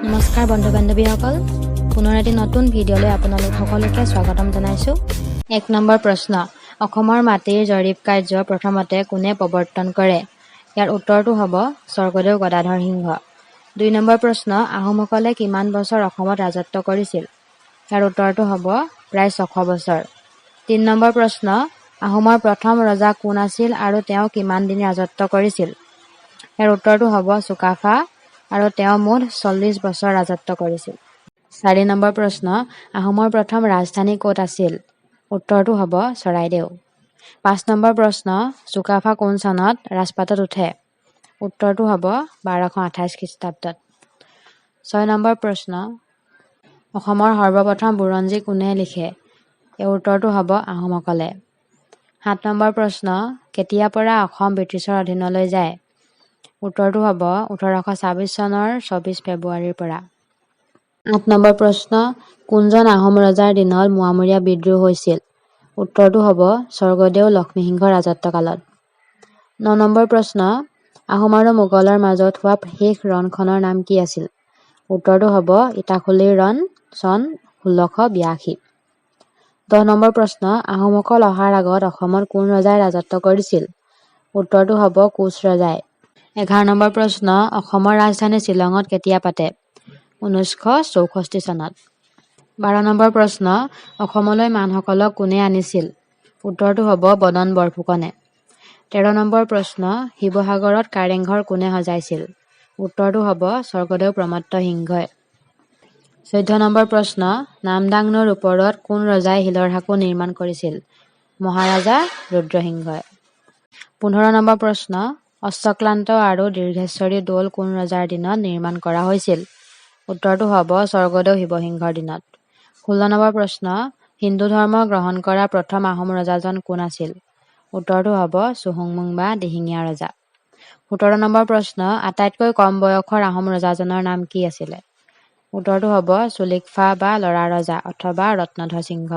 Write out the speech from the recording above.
নমস্কাৰ বন্ধু বান্ধৱীসকল, পুনৰ এটি নতুন ভিডিঅ'লৈ আপোনালোক সকলোকে স্বাগতম জনাইছোঁ। 1 নম্বৰ প্ৰশ্ন, অসমৰ মাটিৰ জৰীপ কাৰ্য প্ৰথমতে কোনে প্ৰৱৰ্তন কৰে? ইয়াৰ উত্তৰটো হ'ব স্বৰ্গদেউ গদাধৰ সিংহ। 2 নম্বৰ প্ৰশ্ন, আহোমসকলে কিমান বছৰ অসমত ৰাজত্ব কৰিছিল? ইয়াৰ উত্তৰটো হ'ব প্ৰায় 600 বছৰ। 3 নম্বৰ প্ৰশ্ন, আহোমৰ প্ৰথম ৰজা কোন আছিল আৰু তেওঁ কিমান দিন ৰাজত্ব কৰিছিল? ইয়াৰ উত্তৰটো হ'ব চুকাফা আৰু তেওঁ মুঠ 40 বছৰ ৰাজত্ব কৰিছিল। 4 নম্বৰ প্ৰশ্ন, আহোমৰ প্ৰথম ৰাজধানী ক'ত আছিল? উত্তৰটো হ'ব চৰাইদেউ। 5 নম্বৰ প্ৰশ্ন, চুকাফা কোন চনত ৰাজপাটত উঠে? উত্তৰটো হ'ব 1228 খ্ৰীষ্টাব্দত। 6 নম্বৰ প্ৰশ্ন, অসমৰ সৰ্বপ্ৰথম বুৰঞ্জী কোনে লিখে? ইয়াৰ উত্তৰটো হ'ব আহোমসকলে। 7 নম্বৰ প্ৰশ্ন, কেতিয়াৰ পৰা অসম ব্ৰিটিছৰ অধীনলৈ যায়? উত্তৰটো হ'ব 1826 চনৰ 24 ফেব্ৰুৱাৰীৰ পৰা। 8 নম্বৰ প্ৰশ্ন, কোনজন আহোম ৰজাৰ দিনত মোৱামৰীয়া বিদ্ৰোহ হৈছিল? উত্তৰটো হ'ব স্বৰ্গদেউ লক্ষ্মীসিংহৰ ৰাজত্বকালত। 9 নম্বৰ প্ৰশ্ন, আহোম আৰু মোগলৰ মাজত হোৱা শেষ ৰণখনৰ নাম কি আছিল? উত্তৰটো হ'ব ইটাখুলিৰ ৰণ, চন 1682। 10 নম্বৰ প্ৰশ্ন, আহোমসকল অহাৰ আগত অসমত কোন ৰজাই ৰাজত্ব কৰিছিল? উত্তৰটো হ'ব কোচ ৰজাই। 11 নম্বৰ প্ৰশ্ন, অসমৰ ৰাজধানী শ্বিলঙত কেতিয়া পাতে? 1964 চনত। 12 নম্বৰ প্ৰশ্ন, অসমলৈ মানসকলক কোনে আনিছিল? উত্তৰটো হ'ব বদন বৰফুকনে। 13 নম্বৰ প্ৰশ্ন, শিৱসাগৰত কাৰেংঘৰ কোনে সজাইছিল? উত্তৰটো হ'ব স্বৰ্গদেউ প্ৰমত্ত সিংহই। 14 নম্বৰ প্ৰশ্ন, নামদাং নৈৰ ওপৰত কোন ৰজাই শিলৰ সাঁকো নিৰ্মাণ কৰিছিল? মহাৰাজা ৰুদ্ৰসিংহই। 15 নম্বৰ প্ৰশ্ন, অশ্বক্লান্ত আৰু দীৰ্ঘেশ্বৰী দৌল কোন ৰজাৰ দিনত নিৰ্মাণ কৰা হৈছিল? উত্তৰটো হ'ব স্বৰ্গদেউ শিৱসিংহৰ দিনত। 16 নম্বৰ প্ৰশ্ন, হিন্দু ধৰ্ম গ্ৰহণ কৰা প্ৰথম আহোম ৰজাজন কোন আছিল? উত্তৰটো হ'ব চুহুংমুং বা দিহিঙীয়া ৰজা। 17 নম্বৰ প্ৰশ্ন, আটাইতকৈ কম বয়সৰ আহোম ৰজাজনৰ নাম কি আছিলে? উত্তৰটো হ'ব চুলিকফা বা লৰা ৰজা অথবা ৰত্নধৰ সিংহ।